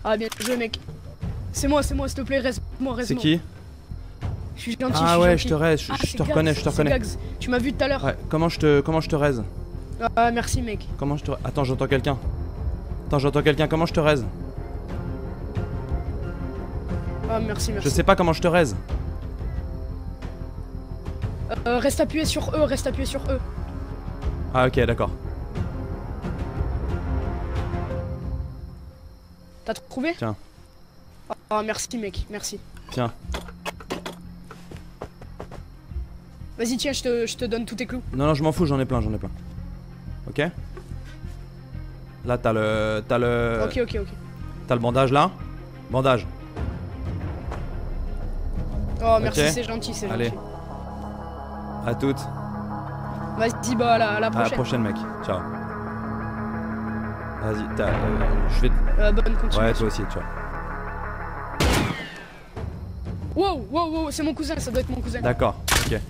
Ah, bien joué, mec. C'est moi, s'il te plaît, reste-moi, C'est qui? Je suis gentil. Ah ouais, je te gentil. raise, je te reconnais, je te reconnais. Gags. Tu m'as vu tout à l'heure. Ouais, comment je te raise? Ah, merci, mec. Comment je te... Attends, j'entends quelqu'un. Comment je te raise? Ah, merci. Je sais pas comment je te raise. Reste appuyé sur E, Ah ok, d'accord. T'as trouvé? Tiens. Ah, merci, mec, merci. Tiens. Vas-y, tiens, je te donne tous tes clous. Non, je m'en fous, j'en ai plein. Ok. Là, t'as le... Ok. T'as le bandage là. Bandage. Oh, merci, Ok. c'est gentil, c'est Allez. gentil. À toutes. Vas-y, bah, à la À prochaine. la prochaine, mec. Ciao. Vas-y, je vais... Bonne continuation. Ouais, toi aussi, ciao. Wow, c'est mon cousin, ça doit être mon cousin. D'accord, ok.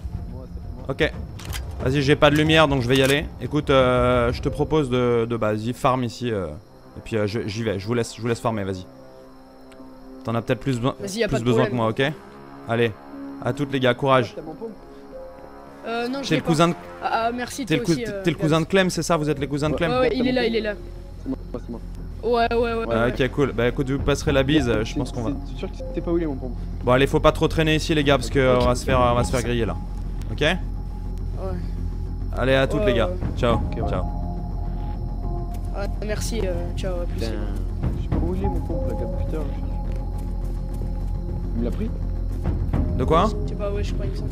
Ok. Vas-y, j'ai pas de lumière donc je vais y aller. Écoute, je te propose de vas-y, farm ici. Et puis j'y vais, je vous laisse farmer, vas-y. T'en as peut-être plus besoin que moi, ok? Allez, à toutes les gars, courage. Non, je T'es l'ai le cousin de... Ah, merci, toi aussi. T'es le cousin de Clem, c'est ça? Vous êtes les cousins de Clem? Ouais, il est là. C'est moi. Ouais. Ah, ok, cool. Bah écoute, vous passerez la bise, je pense qu'on va... C'est sûr que t'es pas où il est mon pompe. Bon allez, faut pas trop traîner ici les gars parce que on va se faire griller là. Ok? Ouais. Allez, à toutes les gars. Ciao. ouais. Ciao. Ah, merci, ciao, à plus. Putain, je sais pas où il est mon pompe là, putain. Il me l'a pris? De quoi? Je sais pas, ouais, je crois que ça.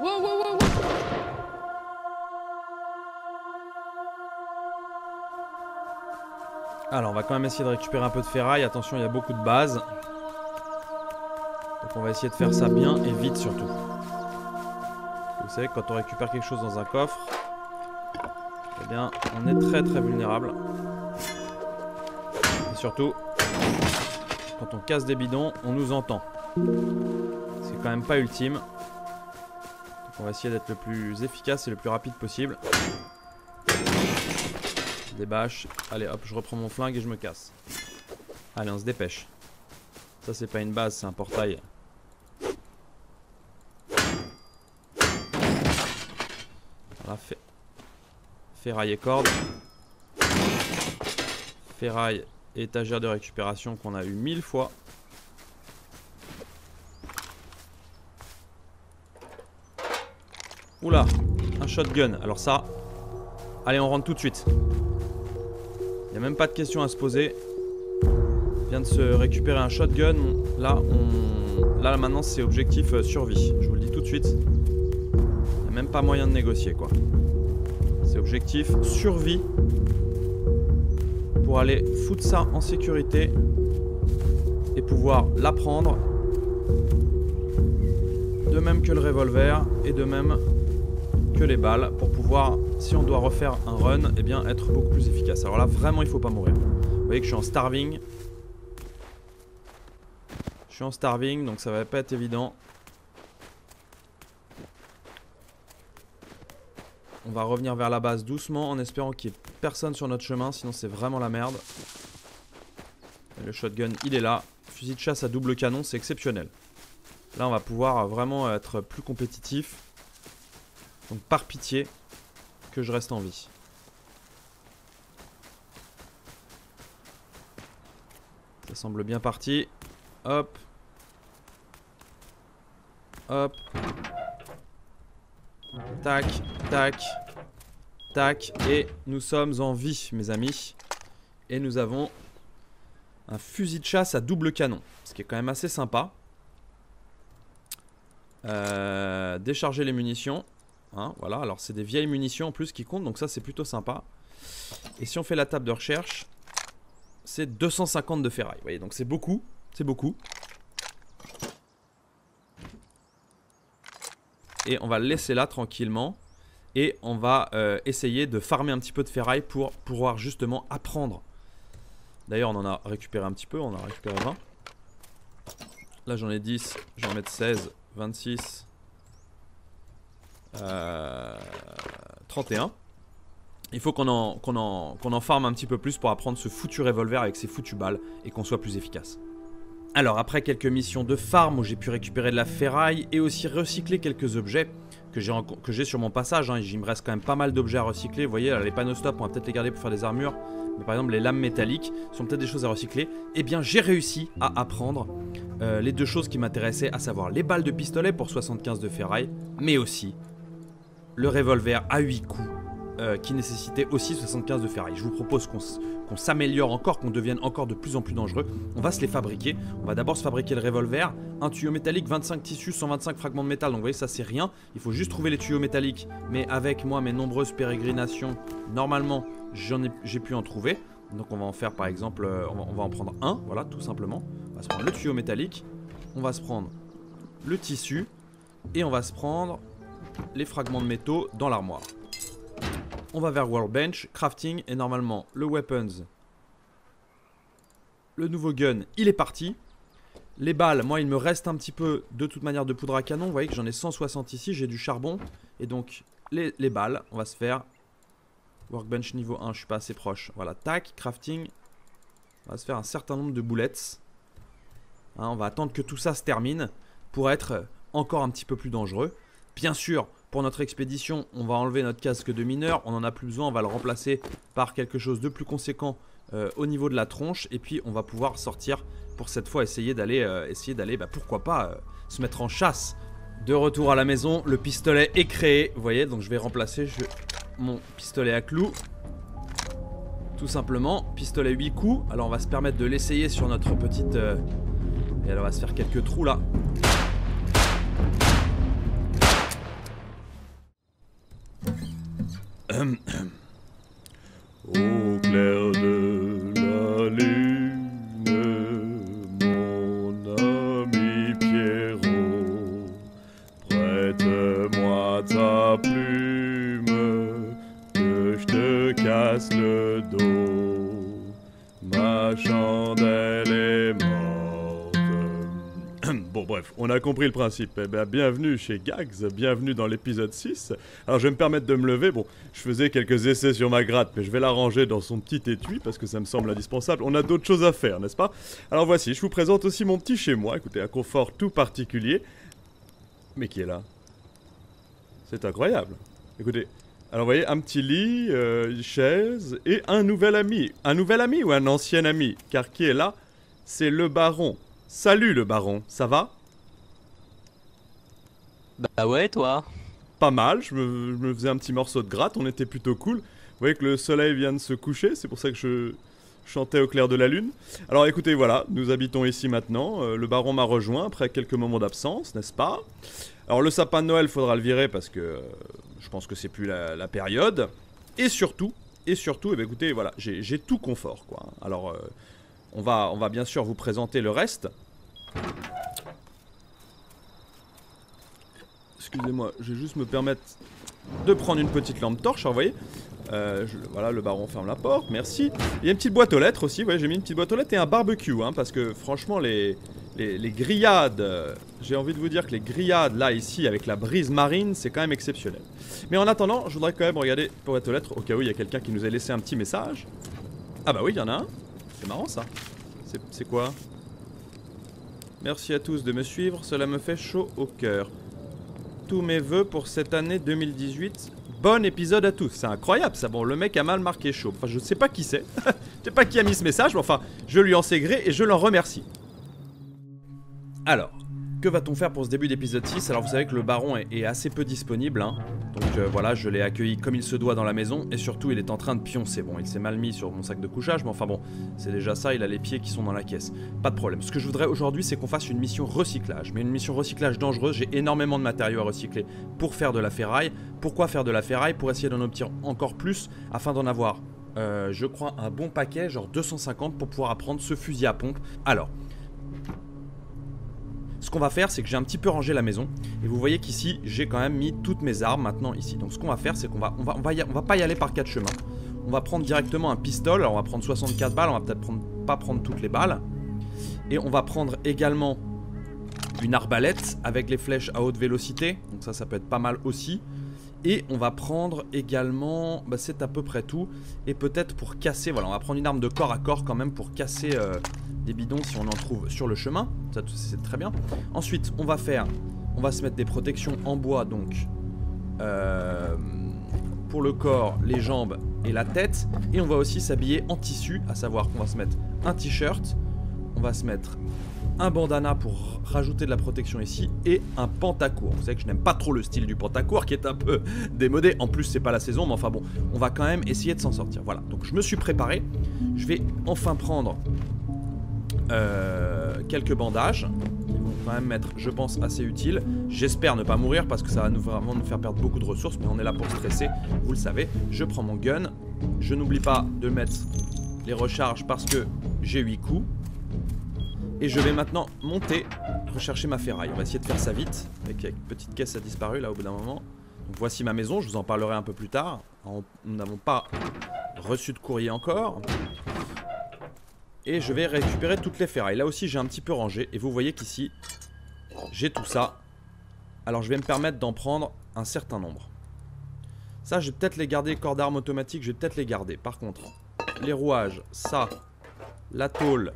Wow. Alors on va quand même essayer de récupérer un peu de ferraille. Attention, il y a beaucoup de bases. Donc on va essayer de faire ça bien et vite surtout. Vous savez que quand on récupère quelque chose dans un coffre, eh bien on est très vulnérable. Et surtout, quand on casse des bidons, on nous entend. C'est quand même pas ultime. Donc on va essayer d'être le plus efficace et le plus rapide possible. Des bâches. Allez hop, je reprends mon flingue et je me casse. Allez, on se dépêche. Ça c'est pas une base, c'est un portail. Voilà, ferraille et corde. Ferraille et étagère de récupération qu'on a eu 1000 fois. Oula, un shotgun. Alors ça, allez, on rentre tout de suite. Il n'y a même pas de question à se poser. On vient de se récupérer un shotgun. Là maintenant, c'est objectif survie. Je vous le dis tout de suite. Il n'y a même pas moyen de négocier, quoi. C'est objectif survie. Pour aller foutre ça en sécurité. Et pouvoir l'apprendre. De même que le revolver. Et de même que les balles. Pour pouvoir, si on doit refaire un run, eh bien être beaucoup plus efficace. Alors là, vraiment, il faut pas mourir. Vous voyez que je suis en starving. Je suis en starving, donc ça va pas être évident. On va revenir vers la base doucement en espérant qu'il n'y ait personne sur notre chemin, sinon c'est vraiment la merde. Et le shotgun, il est là. Fusil de chasse à double canon, c'est exceptionnel. Là, on va pouvoir vraiment être plus compétitif. Donc par pitié, que je reste en vie. Ça semble bien parti. Hop. Hop. Tac, tac, tac. Et nous sommes en vie, mes amis. Et nous avons un fusil de chasse à double canon. Ce qui est quand même assez sympa. Décharger les munitions. Hein, voilà, alors c'est des vieilles munitions en plus qui comptent, donc ça c'est plutôt sympa. Et si on fait la table de recherche, c'est 250 de ferraille. Vous voyez, donc c'est beaucoup, c'est beaucoup. Et on va le laisser là tranquillement. Et on va essayer de farmer un petit peu de ferraille pour pouvoir justement apprendre. D'ailleurs on en a récupéré un petit peu, on en a récupéré 20. Là j'en ai 10, j'en vais mettre 16, 26... 31. Il faut qu'on en farme un petit peu plus pour apprendre ce foutu revolver avec ses foutues balles et qu'on soit plus efficace. Alors après quelques missions de farm où j'ai pu récupérer de la ferraille et aussi recycler quelques objets que j'ai sur mon passage, hein, il me reste quand même pas mal d'objets à recycler. Vous voyez là, les panneaux stop on va peut-être les garder pour faire des armures, mais par exemple les lames métalliques sont peut-être des choses à recycler. Et bien j'ai réussi à apprendre les deux choses qui m'intéressaient, à savoir les balles de pistolet pour 75 de ferraille, mais aussi le revolver à 8 coups qui nécessitait aussi 75 de ferraille. Je vous propose qu'on s'améliore encore, qu'on devienne encore de plus en plus dangereux. On va se les fabriquer. On va d'abord se fabriquer le revolver, un tuyau métallique, 25 tissus, 125 fragments de métal. Donc vous voyez, ça c'est rien. Il faut juste trouver les tuyaux métalliques. Mais avec moi, mes nombreuses pérégrinations, normalement, j'ai pu en trouver. Donc on va en faire par exemple, on va en prendre un, voilà, tout simplement. On va se prendre le tuyau métallique, on va se prendre le tissu et on va se prendre les fragments de métaux dans l'armoire. On va vers Workbench, crafting et normalement le weapons, le nouveau gun, il est parti. Les balles, moi il me reste un petit peu de toute manière de poudre à canon. Vous voyez que j'en ai 160 ici, j'ai du charbon. Et donc les balles, on va se faire Workbench niveau 1, je suis pas assez proche. Voilà, tac, crafting. On va se faire un certain nombre de boulettes. Hein, on va attendre que tout ça se termine pour être encore un petit peu plus dangereux. Bien sûr, pour notre expédition, on va enlever notre casque de mineur. On n'en a plus besoin, on va le remplacer par quelque chose de plus conséquent au niveau de la tronche. Et puis on va pouvoir sortir pour cette fois, essayer d'aller, pourquoi pas, se mettre en chasse. De retour à la maison, le pistolet est créé. Vous voyez, donc je vais remplacer mon pistolet à clous. Tout simplement, pistolet 8 coups. Alors on va se permettre de l'essayer sur notre petite... Et alors on va se faire quelques trous là. Au clair de la lune, mon ami Pierrot, prête-moi ta plume, que je te casse le dos. Ma chandelle est morte. Bon bref, on a compris le principe. Eh bien, bienvenue chez Gags, bienvenue dans l'épisode 6. Alors je vais me permettre de me lever. Bon, je faisais quelques essais sur ma gratte, mais je vais la ranger dans son petit étui parce que ça me semble indispensable. On a d'autres choses à faire, n'est-ce pas? Alors voici, je vous présente aussi mon petit chez moi. Écoutez, un confort tout particulier. Mais qui est là? C'est incroyable. Écoutez, alors vous voyez, un petit lit, une chaise et un nouvel ami. Un nouvel ami ou un ancien ami? Car qui est là? C'est le baron. Salut le baron, ça va? Bah ouais, toi. Pas mal, je me faisais un petit morceau de gratte, on était plutôt cool. Vous voyez que le soleil vient de se coucher, c'est pour ça que je chantais au clair de la lune. Alors écoutez, voilà, nous habitons ici maintenant. Le baron m'a rejoint après quelques moments d'absence, n'est-ce pas? Alors le sapin de Noël, faudra le virer parce que je pense que c'est plus la période. Et surtout, eh bien, écoutez, voilà, j'ai tout confort, quoi. Alors... On va bien sûr vous présenter le reste. Excusez-moi, je vais juste me permettre de prendre une petite lampe torche, vous voyez. Voilà, le baron ferme la porte, merci. Il y a une petite boîte aux lettres aussi, vous voyez, j'ai mis une petite boîte aux lettres et un barbecue, hein, parce que franchement, les grillades, j'ai envie de vous dire que les grillades, là, ici, avec la brise marine, c'est quand même exceptionnel. Mais en attendant, je voudrais quand même regarder pour boîte aux lettres, au cas où il y a quelqu'un qui nous a laissé un petit message. Ah bah oui, il y en a un. C'est marrant ça. C'est quoi? Merci à tous de me suivre, cela me fait chaud au cœur. Tous mes vœux pour cette année 2018. Bon épisode à tous. C'est incroyable ça. Bon, le mec a mal marqué chaud. Enfin, je sais pas qui c'est. Je sais pas qui a mis ce message, mais enfin, je lui en sais gré et je l'en remercie. Alors, que va-t-on faire pour ce début d'épisode 6? Alors vous savez que le baron est assez peu disponible, hein. Donc voilà, je l'ai accueilli comme il se doit dans la maison. Et surtout il est en train de pioncer. Bon, il s'est mal mis sur mon sac de couchage, mais enfin bon, c'est déjà ça, il a les pieds qui sont dans la caisse. Pas de problème. Ce que je voudrais aujourd'hui, c'est qu'on fasse une mission recyclage. Mais une mission recyclage dangereuse. J'ai énormément de matériaux à recycler pour faire de la ferraille. Pourquoi faire de la ferraille? Pour essayer d'en obtenir encore plus, afin d'en avoir, je crois, un bon paquet, genre 250, pour pouvoir apprendre ce fusil à pompe. Alors... ce qu'on va faire, c'est que j'ai un petit peu rangé la maison. Et vous voyez qu'ici, j'ai quand même mis toutes mes armes maintenant ici. Donc ce qu'on va faire, c'est qu'on va pas y aller par 4 chemins. On va prendre directement un pistolet. Alors on va prendre 64 balles. On va peut-être pas prendre toutes les balles. Et on va prendre également une arbalète avec les flèches à haute vélocité. Donc ça peut être pas mal aussi. Et on va prendre également, bah, c'est à peu près tout. Et peut-être pour casser, voilà, on va prendre une arme de corps à corps quand même pour casser des bidons si on en trouve sur le chemin. Ça c'est très bien. Ensuite on va se mettre des protections en bois donc pour le corps, les jambes et la tête. Et on va aussi s'habiller en tissu, à savoir qu'on va se mettre un t-shirt, on va se mettre un bandana pour rajouter de la protection ici et un pantacourt. Vous savez que je n'aime pas trop le style du pantacourt qui est un peu démodé. En plus c'est pas la saison, mais enfin bon, on va quand même essayer de s'en sortir. Voilà, donc je me suis préparé. Je vais enfin prendre quelques bandages qui vont quand même être, je pense, assez utiles. J'espère ne pas mourir parce que ça va vraiment nous faire perdre beaucoup de ressources, mais on est là pour stresser, vous le savez. Je prends mon gun. Je n'oublie pas de mettre les recharges parce que j'ai 8 coups. Et je vais maintenant monter, rechercher ma ferraille. On va essayer de faire ça vite. Avec une petite caisse a disparu là au bout d'un moment. Donc voici ma maison, je vous en parlerai un peu plus tard. Nous n'avons pas reçu de courrier encore. Et je vais récupérer toutes les ferrailles. Là aussi j'ai un petit peu rangé. Et vous voyez qu'ici, j'ai tout ça. Alors je vais me permettre d'en prendre un certain nombre. Ça je vais peut-être les garder, corps d'armes automatiques, je vais peut-être les garder. Par contre, les rouages, ça, la tôle...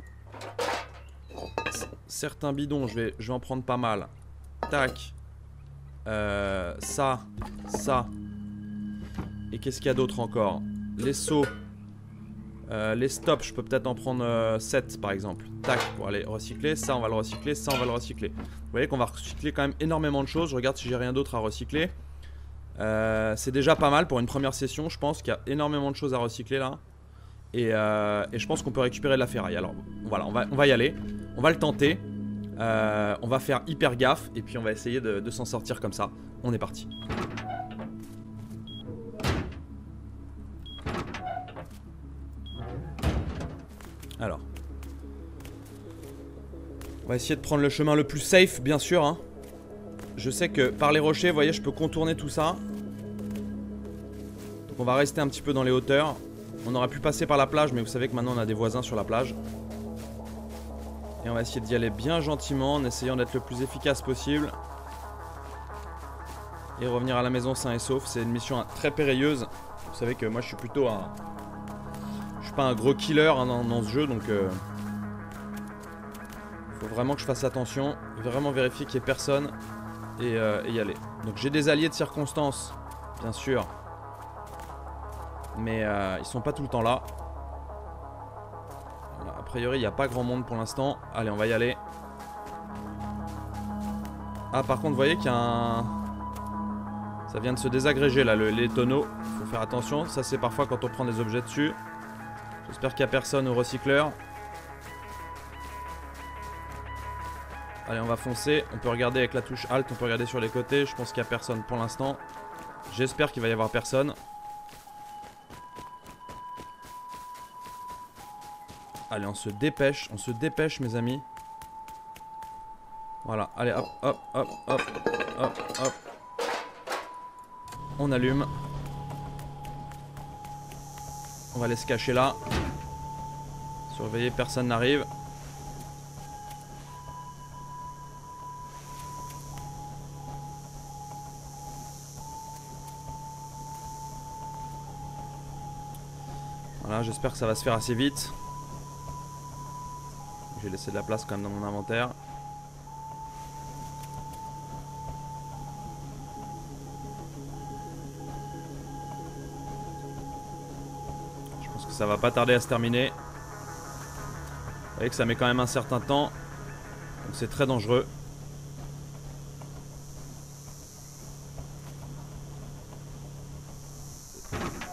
Certains bidons, je vais en prendre pas mal. Tac. Ça. Et qu'est-ce qu'il y a d'autre encore? Les seaux. Les stops, je peux peut-être en prendre 7 par exemple. Tac, pour aller recycler. Ça, on va le recycler. Ça, on va le recycler. Vous voyez qu'on va recycler quand même énormément de choses. Je regarde si j'ai rien d'autre à recycler. C'est déjà pas mal pour une première session. Je pense qu'il y a énormément de choses à recycler là. Et je pense qu'on peut récupérer de la ferraille. Alors voilà, on va y aller. On va le tenter. On va faire hyper gaffe. Et puis on va essayer de s'en sortir comme ça. On est parti. Alors. On va essayer de prendre le chemin le plus safe, bien sûr. Hein. Je sais que par les rochers, vous voyez, je peux contourner tout ça. Donc on va rester un petit peu dans les hauteurs. On aurait pu passer par la plage, mais vous savez que maintenant on a des voisins sur la plage. Et on va essayer d'y aller bien gentiment, en essayant d'être le plus efficace possible. Et revenir à la maison sain et sauf. C'est une mission très périlleuse. Vous savez que moi je suis plutôt un... Je suis pas un gros killer hein, dans ce jeu, donc... Faut vraiment que je fasse attention. Vraiment vérifier qu'il n'y ait personne. Et y aller. Donc j'ai des alliés de circonstance, bien sûr. Mais ils sont pas tout le temps là. Voilà, a priori il n'y a pas grand monde pour l'instant. Allez, on va y aller. Ah par contre vous voyez qu'il y a un... Ça vient de se désagréger là, les tonneaux. Faut faire attention, ça c'est parfois quand on prend des objets dessus. J'espère qu'il n'y a personne au recycleur. Allez, on va foncer. On peut regarder avec la touche Alt, on peut regarder sur les côtés. Je pense qu'il n'y a personne pour l'instant. J'espère qu'il va y avoir personne. Allez, on se dépêche mes amis. Voilà, allez hop, hop, hop, hop, hop, hop. On allume. On va aller se cacher là. Surveiller, personne n'arrive. Voilà, j'espère que ça va se faire assez vite. J'ai laissé de la place quand même dans mon inventaire. Je pense que ça va pas tarder à se terminer. Vous voyez que ça met quand même un certain temps. Donc c'est très dangereux.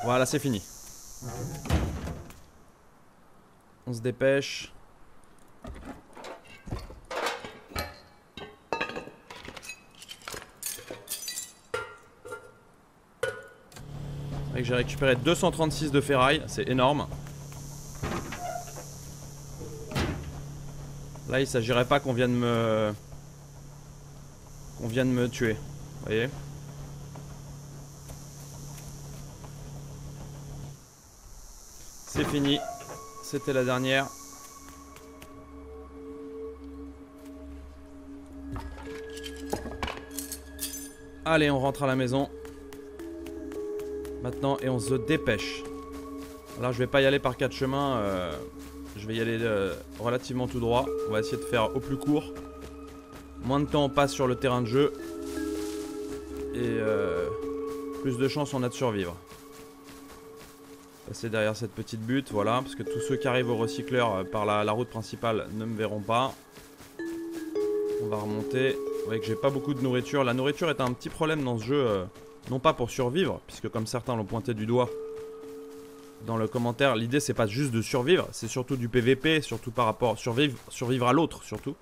Voilà, c'est fini. On se dépêche. C'est vrai que j'ai récupéré 236 de ferraille, c'est énorme. Là il s'agirait pas qu'on vienne me... tuer, vous voyez. C'est fini. C'était la dernière. Allez, on rentre à la maison. Maintenant, et on se dépêche. Là, je vais pas y aller par 4 chemins. Je vais y aller relativement tout droit. On va essayer de faire au plus court. Moins de temps on passe sur le terrain de jeu. Et plus de chances on a de survivre. Passer derrière cette petite butte, voilà. Parce que tous ceux qui arrivent au recycleur par la route principale ne me verront pas. On va remonter. Vous voyez que j'ai pas beaucoup de nourriture. La nourriture est un petit problème dans ce jeu. Non pas pour survivre, puisque comme certains l'ont pointé du doigt dans le commentaire, l'idée c'est pas juste de survivre, c'est surtout du PVP, surtout par rapport survivre à l'autre surtout.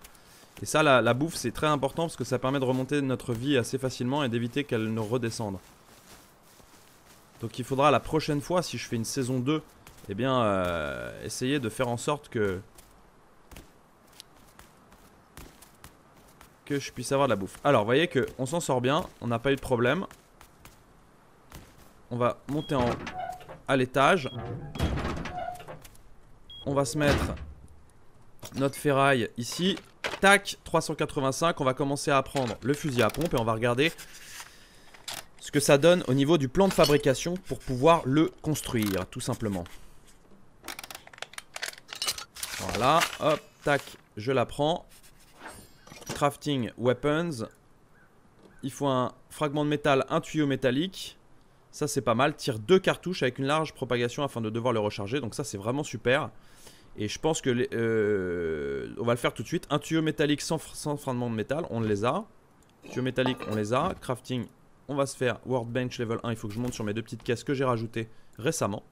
Et ça, la bouffe c'est très important parce que ça permet de remonter notre vie assez facilement et d'éviter qu'elle ne redescende. Donc il faudra la prochaine fois, si je fais une saison 2, eh bien essayer de faire en sorte que je puisse avoir de la bouffe. Alors vous voyez qu'on s'en sort bien, on n'a pas eu de problème. On va monter à l'étage. On va se mettre notre ferraille ici. Tac, 385. On va commencer à prendre le fusil à pompe et on va regarder ce que ça donne au niveau du plan de fabrication pour pouvoir le construire, tout simplement. Voilà, hop, tac, je la prends. Crafting weapons. Il faut un fragment de métal, un tuyau métallique. Ça c'est pas mal, tire 2 cartouches avec une large propagation afin de devoir le recharger. Donc ça c'est vraiment super. Et je pense que on va le faire tout de suite. Un tuyau métallique sans fragment de métal, on les a. Tuyau métallique, on les a. Crafting, on va se faire Workbench level 1. Il faut que je monte sur mes 2 petites caisses que j'ai rajoutées récemment.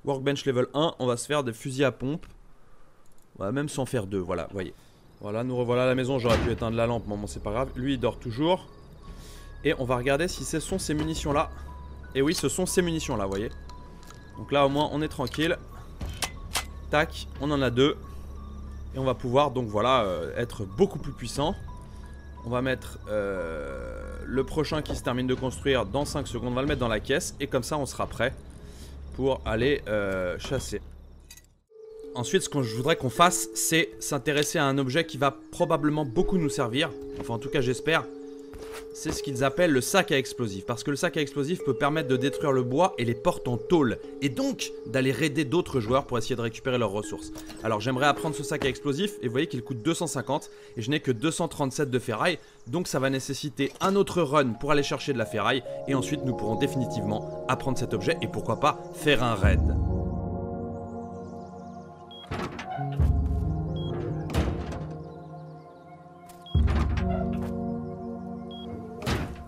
Workbench level 1, on va se faire des fusils à pompe. On va même s'en faire 2, voilà, voyez. Voilà, nous revoilà à la maison. J'aurais pu éteindre la lampe, mais bon c'est pas grave. Lui il dort toujours. Et on va regarder si ce sont ces munitions là. Et oui, ce sont ces munitions là, vous voyez. Donc là au moins on est tranquille. Tac, on en a 2. Et on va pouvoir donc voilà être beaucoup plus puissant. On va mettre le prochain qui se termine de construire dans 5 secondes. On va le mettre dans la caisse. Et comme ça on sera prêt pour aller chasser. Ensuite ce que je voudrais qu'on fasse, c'est s'intéresser à un objet qui va probablement beaucoup nous servir. Enfin en tout cas j'espère. C'est ce qu'ils appellent le sac à explosifs. Parce que le sac à explosifs peut permettre de détruire le bois et les portes en tôle. Et donc d'aller raider d'autres joueurs pour essayer de récupérer leurs ressources. Alors j'aimerais apprendre ce sac à explosifs. Et vous voyez qu'il coûte 250. Et je n'ai que 237 de ferraille. Donc ça va nécessiter un autre run pour aller chercher de la ferraille. Et ensuite nous pourrons définitivement apprendre cet objet. Et pourquoi pas faire un raid.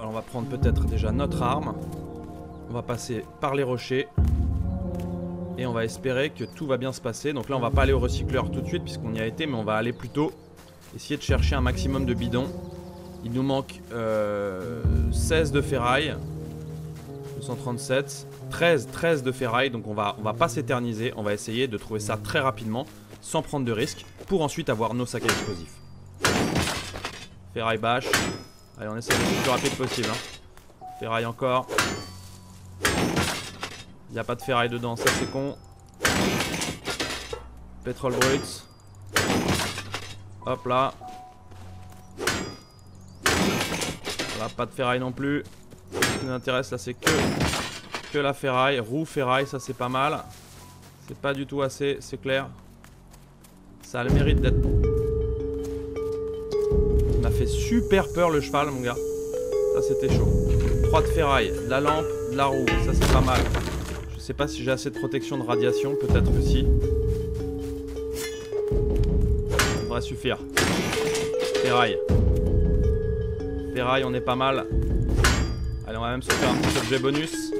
On va prendre peut-être déjà notre arme. On va passer par les rochers. Et on va espérer que tout va bien se passer. Donc là on va pas aller au recycleur tout de suite puisqu'on y a été. Mais on va aller plutôt essayer de chercher un maximum de bidons. Il nous manque 16 de ferraille. 237. 13 de ferraille. Donc on va pas s'éterniser. On va essayer de trouver ça très rapidement. Sans prendre de risques. Pour ensuite avoir nos sacs à explosifs. Ferraille bâche. Allez, on essaie d'être le plus rapide possible. Hein. Ferraille encore. Il n'y a pas de ferraille dedans, ça c'est con. Pétrole brut. Hop là. Voilà, pas de ferraille non plus. Ce qui nous intéresse là, c'est que la ferraille. Roue, ferraille, ça c'est pas mal. C'est pas du tout assez, c'est clair. Ça a le mérite d'être bon. Il m'a fait super peur le cheval mon gars. Ça c'était chaud. 3 de ferraille, de la lampe, de la roue. Ça c'est pas mal. Je sais pas si j'ai assez de protection de radiation. Peut-être que si. Ça devrait suffire. Ferraille. Ferraille on est pas mal. Allez on va même se faire un petit objet bonus.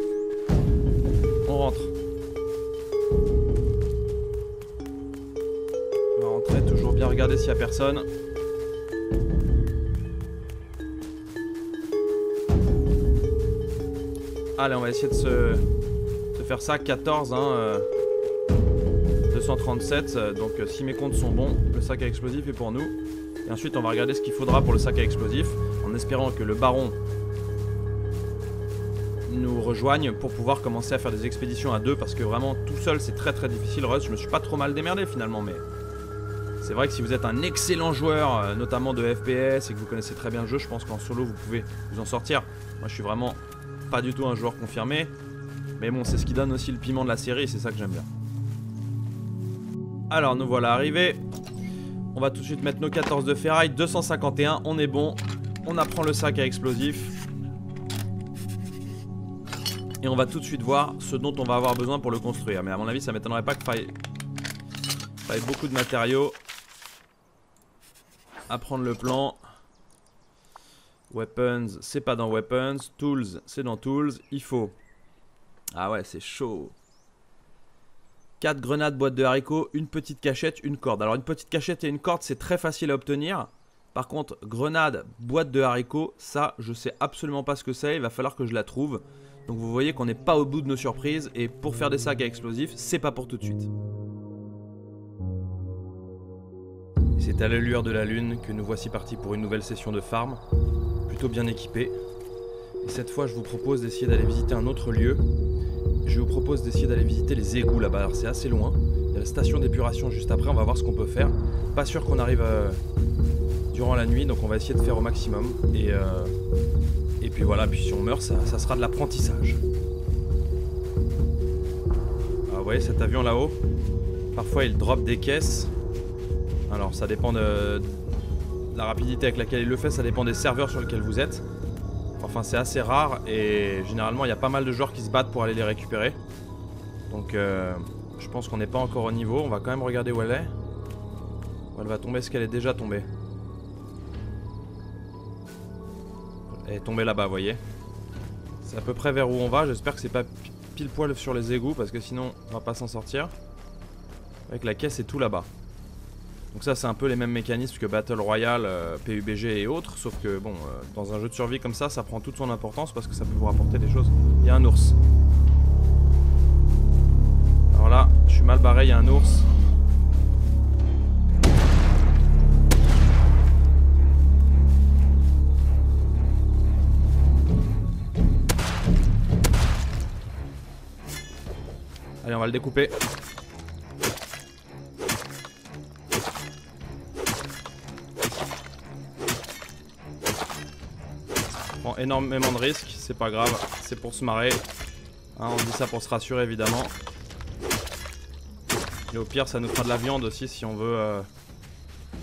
On rentre. On va rentrer. Toujours bien regarder s'il y a personne. Allez, on va essayer de se faire ça. 14, hein, 237. Donc, si mes comptes sont bons, le sac à explosifs est pour nous. Et ensuite, on va regarder ce qu'il faudra pour le sac à explosifs. En espérant que le baron nous rejoigne pour pouvoir commencer à faire des expéditions à 2. Parce que vraiment, tout seul, c'est très difficile. Rush, je me suis pas trop mal démerdé finalement. Mais c'est vrai que si vous êtes un excellent joueur, notamment de FPS, et que vous connaissez très bien le jeu, je pense qu'en solo, vous pouvez vous en sortir. Moi, je suis vraiment... pas du tout un joueur confirmé. Mais bon, c'est ce qui donne aussi le piment de la série, c'est ça que j'aime bien. Alors, nous voilà arrivés. On va tout de suite mettre nos 14 de ferraille. 251, on est bon. On apprend le sac à explosifs. Et on va tout de suite voir ce dont on va avoir besoin pour le construire. Mais à mon avis, ça m'étonnerait pas qu'il faille beaucoup de matériaux. Apprendre le plan. Weapons, c'est pas dans Weapons. Tools, c'est dans Tools. Il faut... Ah ouais, c'est chaud. 4 grenades, boîte de haricots, une petite cachette, une corde. Alors une petite cachette et une corde, c'est très facile à obtenir. Par contre, grenade, boîte de haricots, ça, je sais absolument pas ce que c'est. Il va falloir que je la trouve. Donc vous voyez qu'on n'est pas au bout de nos surprises. Et pour faire des sacs à explosifs, c'est pas pour tout de suite. C'est à la lueur de la lune que nous voici partis pour une nouvelle session de farm. Plutôt bien équipé. Et cette fois, je vous propose d'essayer d'aller visiter un autre lieu. Je vous propose d'essayer d'aller visiter les égouts là-bas. Alors c'est assez loin. Il y a la station d'épuration juste après. On va voir ce qu'on peut faire. Pas sûr qu'on arrive durant la nuit. Donc on va essayer de faire au maximum. Et puis voilà. Puis si on meurt, ça sera de l'apprentissage. Ah, vous voyez cet avion là-haut? Parfois il drop des caisses. Alors ça dépend de la rapidité avec laquelle il le fait. Ça dépend des serveurs sur lesquels vous êtes. Enfin c'est assez rare et généralement il y a pas mal de joueurs qui se battent pour aller les récupérer. Donc je pense qu'on n'est pas encore au niveau. On va quand même regarder où elle est. Où elle va tomber, est-ce qu'elle est déjà tombée? Elle est tombée là-bas, vous voyez. C'est à peu près vers où on va. J'espère que c'est pas pile poil sur les égouts parce que sinon on va pas s'en sortir. Avec la caisse et tout là-bas. Donc ça c'est un peu les mêmes mécanismes que Battle Royale, PUBG et autres. Sauf que bon, dans un jeu de survie comme ça prend toute son importance parce que ça peut vous rapporter des choses. Il y a un ours. Alors là, je suis mal barré, il y a un ours. Allez, on va le découper. Prend énormément de risques, c'est pas grave, c'est pour se marrer. Hein, on dit ça pour se rassurer évidemment. Et au pire, ça nous fera de la viande aussi si on veut à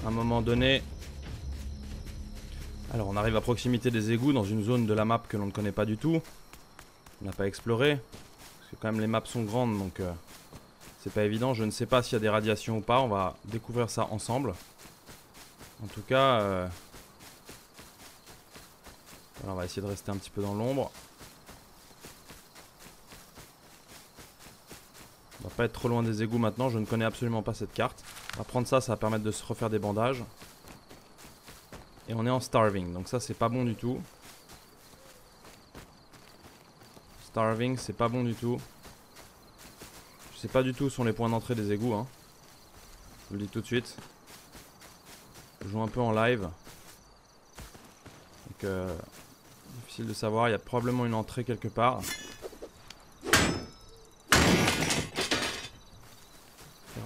un moment donné. Alors, on arrive à proximité des égouts dans une zone de la map que l'on ne connaît pas du tout. On n'a pas exploré. Parce que quand même les maps sont grandes donc c'est pas évident. Je ne sais pas s'il y a des radiations ou pas. On va découvrir ça ensemble. En tout cas, voilà, on va essayer de rester un petit peu dans l'ombre. On va pas être trop loin des égouts maintenant. Je ne connais absolument pas cette carte. On va prendre ça, ça va permettre de se refaire des bandages. Et on est en starving, donc ça c'est pas bon du tout. Starving, c'est pas bon du tout. Je sais pas du tout où sont les points d'entrée des égouts, hein. Je vous le dis tout de suite. Je joue un peu en live. Donc difficile de savoir, il y a probablement une entrée quelque part.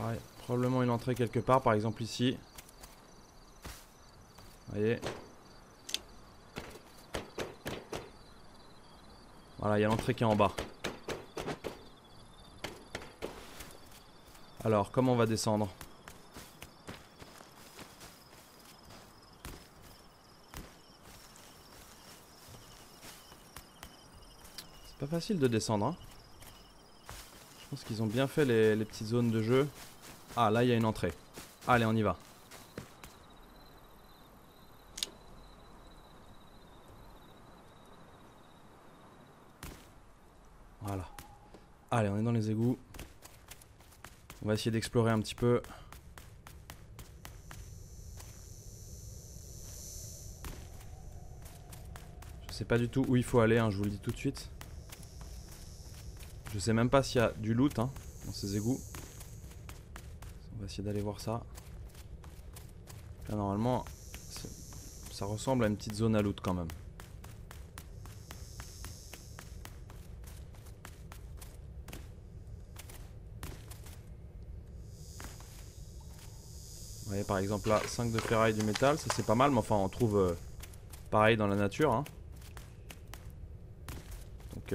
Ouais, probablement une entrée quelque part, par exemple ici. Vous voyez. Voilà, il y a l'entrée qui est en bas. Alors, comment on va descendre? C'est pas facile de descendre, hein. Je pense qu'ils ont bien fait les petites zones de jeu. Ah, là, il y a une entrée. Allez, on y va. Voilà. Allez, on est dans les égouts. On va essayer d'explorer un petit peu. Je sais pas du tout où il faut aller, hein, je vous le dis tout de suite. Je sais même pas s'il y a du loot hein, dans ces égouts. On va essayer d'aller voir ça. Là, normalement, ça ressemble à une petite zone à loot quand même. Vous voyez par exemple là 5 de ferraille, du métal, ça c'est pas mal mais enfin on trouve pareil dans la nature hein. Donc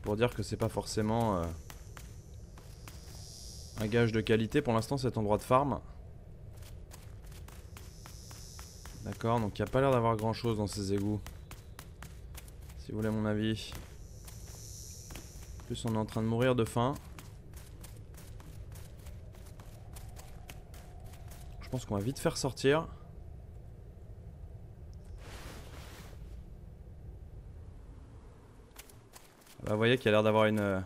pour dire que c'est pas forcément un gage de qualité pour l'instant cet endroit de farm. D'accord, donc il n'y a pas l'air d'avoir grand chose dans ces égouts. Si vous voulez mon avis. En plus on est en train de mourir de faim. Je pense qu'on va vite faire sortir. Là, vous voyez qu'il y a l'air d'avoir une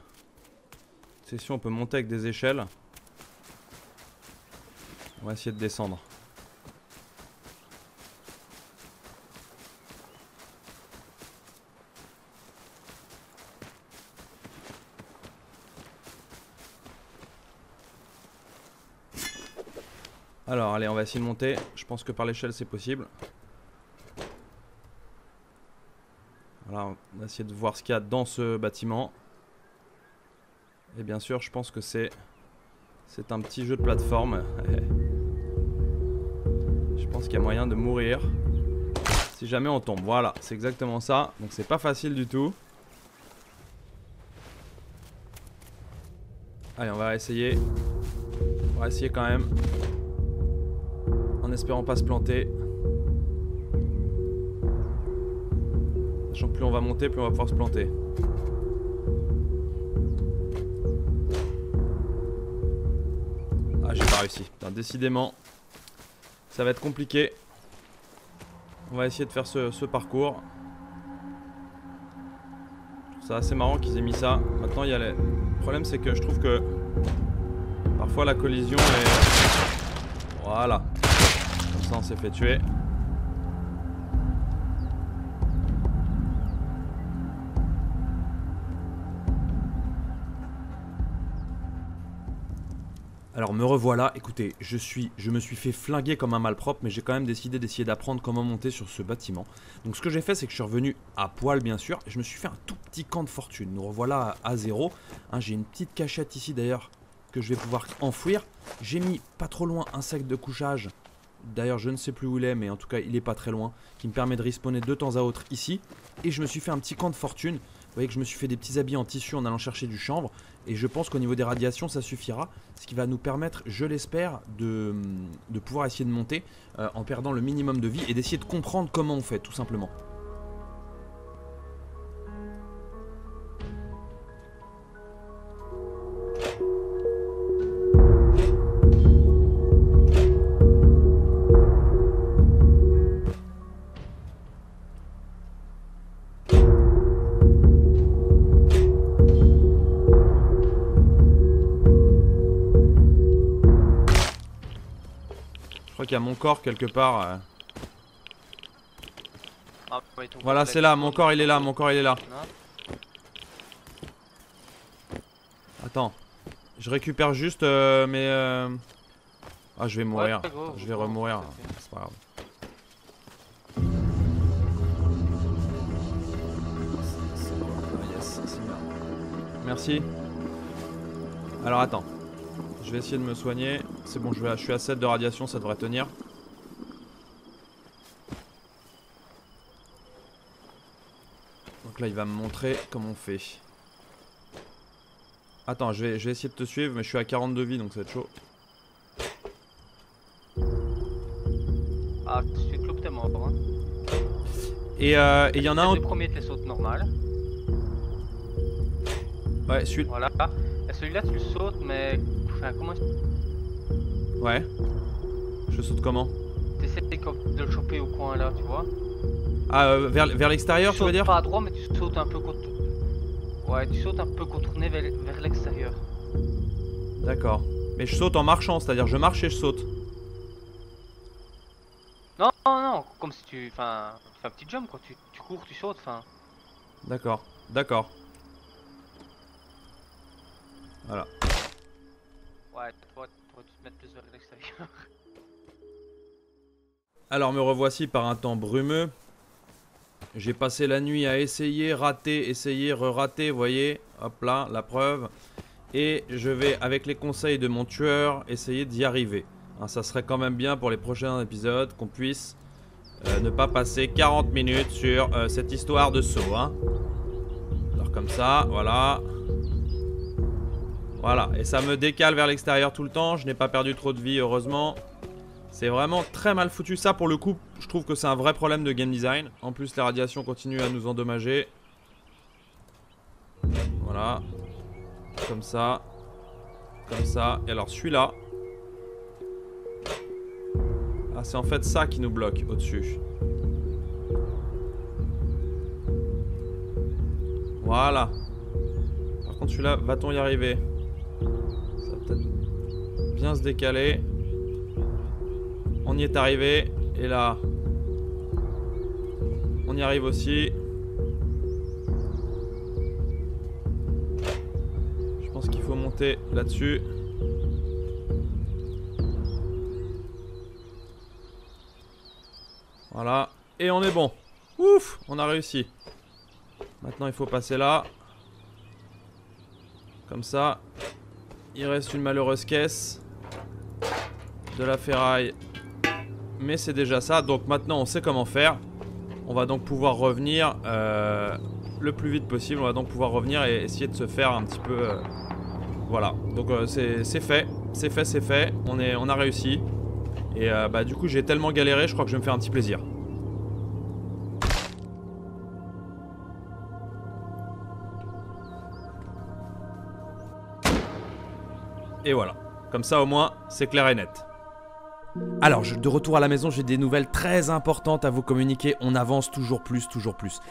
session, on peut monter avec des échelles. On va essayer de descendre. Alors allez, on va essayer de monter. Je pense que par l'échelle c'est possible. Voilà, on va essayer de voir ce qu'il y a dans ce bâtiment. Et bien sûr, je pense que c'est un petit jeu de plateforme. Je pense qu'il y a moyen de mourir si jamais on tombe. Voilà, c'est exactement ça. Donc c'est pas facile du tout. Allez, on va essayer. On va essayer quand même. En espérant pas se planter. Sachant que plus on va monter, plus on va pouvoir se planter. Ah, j'ai pas réussi. Putain, décidément, ça va être compliqué. On va essayer de faire ce parcours. C'est assez marrant qu'ils aient mis ça. Maintenant, il y a les... Le problème, c'est que je trouve que parfois la collision est... Voilà. Comme ça, on s'est fait tuer. Alors me revoilà, écoutez, je me suis fait flinguer comme un malpropre, mais j'ai quand même décidé d'essayer d'apprendre comment monter sur ce bâtiment. Donc ce que j'ai fait, c'est que je suis revenu à poil bien sûr, et je me suis fait un tout petit camp de fortune. Nous revoilà à zéro, hein, j'ai une petite cachette ici d'ailleurs, que je vais pouvoir enfouir. J'ai mis pas trop loin un sac de couchage, d'ailleurs je ne sais plus où il est, mais en tout cas il est pas très loin, qui me permet de respawner de temps à autre ici. Et je me suis fait un petit camp de fortune. Vous voyez que je me suis fait des petits habits en tissu en allant chercher du chanvre. Et je pense qu'au niveau des radiations, ça suffira. Ce qui va nous permettre, je l'espère, de pouvoir essayer de monter en perdant le minimum de vie et d'essayer de comprendre comment on fait, tout simplement. Je crois qu'il y a mon corps quelque part. Ah, ouais, voilà, c'est là, mon corps il est là, mon corps il est là. Attends, je récupère juste mes... Ah, je vais mourir, ouais, go, je vais remourir, c'est pas grave. Yes, c'est bien. Merci. Alors attends. Je vais essayer de me soigner. C'est bon, je suis à 7 de radiation, ça devrait tenir. Donc là, il va me montrer comment on fait. Attends, je vais essayer de te suivre, mais je suis à 42 vies, donc ça va être chaud. Ah, si tu te loupes, t'es mort. Hein. Et il y en a un... Le premier te les sautes normal. Ouais, celui-là. Voilà. Et celui-là, tu le sautes, mais... Enfin, comment... Ouais. Je saute comment? T'essaies de le choper au coin, là, tu vois. Ah, vers l'extérieur, tu veux dire? Pas à droite, mais tu sautes un peu contre... Ouais, tu sautes un peu contourné vers l'extérieur. D'accord. Mais je saute en marchant, c'est-à-dire je marche et je saute. Non, non, non, comme si tu... Enfin, tu fais un petit jump, quoi. Tu cours, tu sautes, enfin... D'accord, d'accord. Voilà. Ouais, toi, tu te mettre plus vers l'extérieur. Alors me revoici par un temps brumeux. J'ai passé la nuit à essayer, rater, essayer, re-rater, vous voyez. Hop là, la preuve. Et je vais, avec les conseils de mon tueur, essayer d'y arriver. Hein, ça serait quand même bien pour les prochains épisodes qu'on puisse ne pas passer 40 minutes sur cette histoire de saut. Hein. Alors comme ça, voilà. Voilà, et ça me décale vers l'extérieur tout le temps. Je n'ai pas perdu trop de vie, heureusement. C'est vraiment très mal foutu. Ça, pour le coup, je trouve que c'est un vrai problème de game design. En plus, les radiations continuent à nous endommager. Voilà. Comme ça. Comme ça. Et alors, celui-là. Ah, c'est en fait ça qui nous bloque au-dessus. Voilà. Par contre, celui-là, va-t-on y arriver? Ça va peut-être bien se décaler. On y est arrivé. Et là, on y arrive aussi. Je pense qu'il faut monter là-dessus. Voilà. Et on est bon. Ouf, on a réussi. Maintenant, il faut passer là. Comme ça. Il reste une malheureuse caisse. De la ferraille. Mais c'est déjà ça. Donc maintenant, on sait comment faire. On va donc pouvoir revenir le plus vite possible. On va donc pouvoir revenir et essayer de se faire un petit peu... voilà. Donc c'est fait. C'est fait, c'est fait. On a réussi. Et bah du coup, j'ai tellement galéré, je crois que je vais me faire un petit plaisir. Et voilà. Comme ça, au moins, c'est clair et net. Alors, de retour à la maison, j'ai des nouvelles très importantes à vous communiquer. On avance toujours plus, toujours plus.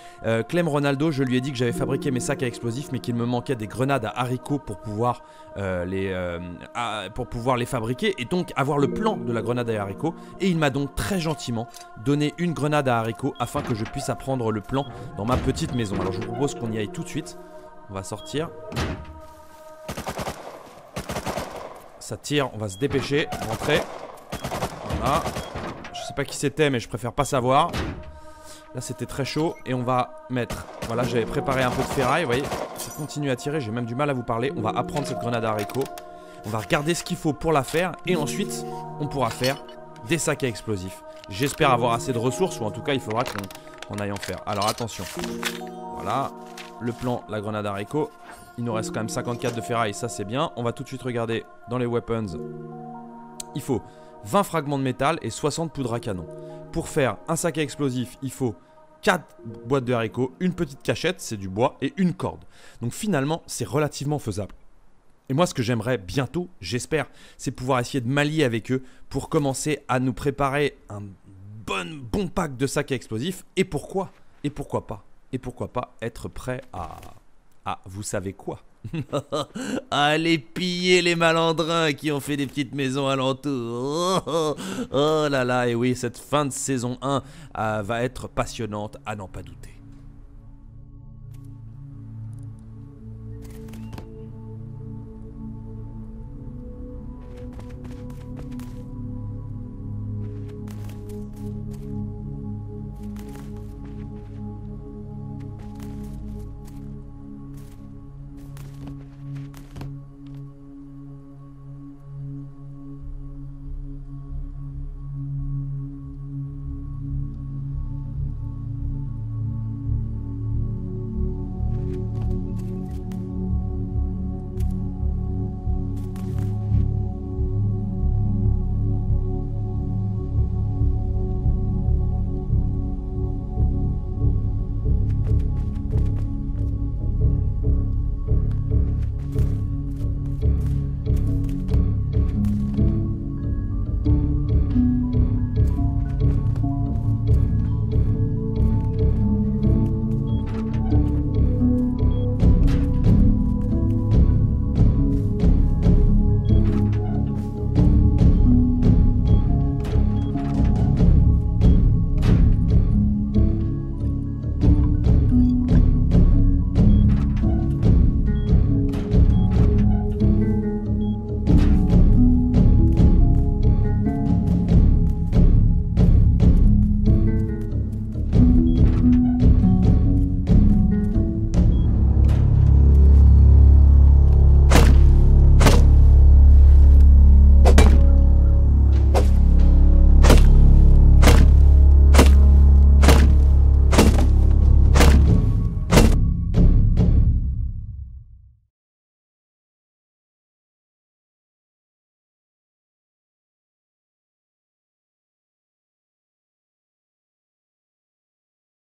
Clem Ronaldo, je lui ai dit que j'avais fabriqué mes sacs à explosifs, mais qu'il me manquait des grenades à haricots pour pouvoir, les fabriquer et donc avoir le plan de la grenade à haricots. Et il m'a donc très gentiment donné une grenade à haricots afin que je puisse apprendre le plan dans ma petite maison. Alors, je vous propose qu'on y aille tout de suite. On va sortir. Ça tire, on va se dépêcher, rentrer. Voilà. Je sais pas qui c'était, mais je préfère pas savoir. Là, c'était très chaud. Et on va mettre... Voilà, j'avais préparé un peu de ferraille. Vous voyez, ça continue à tirer. J'ai même du mal à vous parler. On va apprendre cette grenade à haricots. On va regarder ce qu'il faut pour la faire. Et ensuite, on pourra faire des sacs à explosifs. J'espère avoir assez de ressources. Ou en tout cas, il faudra qu'on aille en faire. Alors, attention. Voilà. Le plan, la grenade à haricots. Il nous reste quand même 54 de ferraille. Ça, c'est bien. On va tout de suite regarder dans les weapons. Il faut... 20 fragments de métal et 60 poudres à canon. Pour faire un sac à explosifs, il faut 4 boîtes de haricots, une petite cachette, c'est du bois, et une corde. Donc finalement, c'est relativement faisable. Et moi, ce que j'aimerais bientôt, j'espère, c'est pouvoir essayer de m'allier avec eux pour commencer à nous préparer un bon pack de sacs à explosifs. Et pourquoi pas être prêt à vous savez quoi? Allez piller les malandrins qui ont fait des petites maisons alentour. Oh là là, et oui, cette fin de saison 1 va être passionnante à n'en pas douter.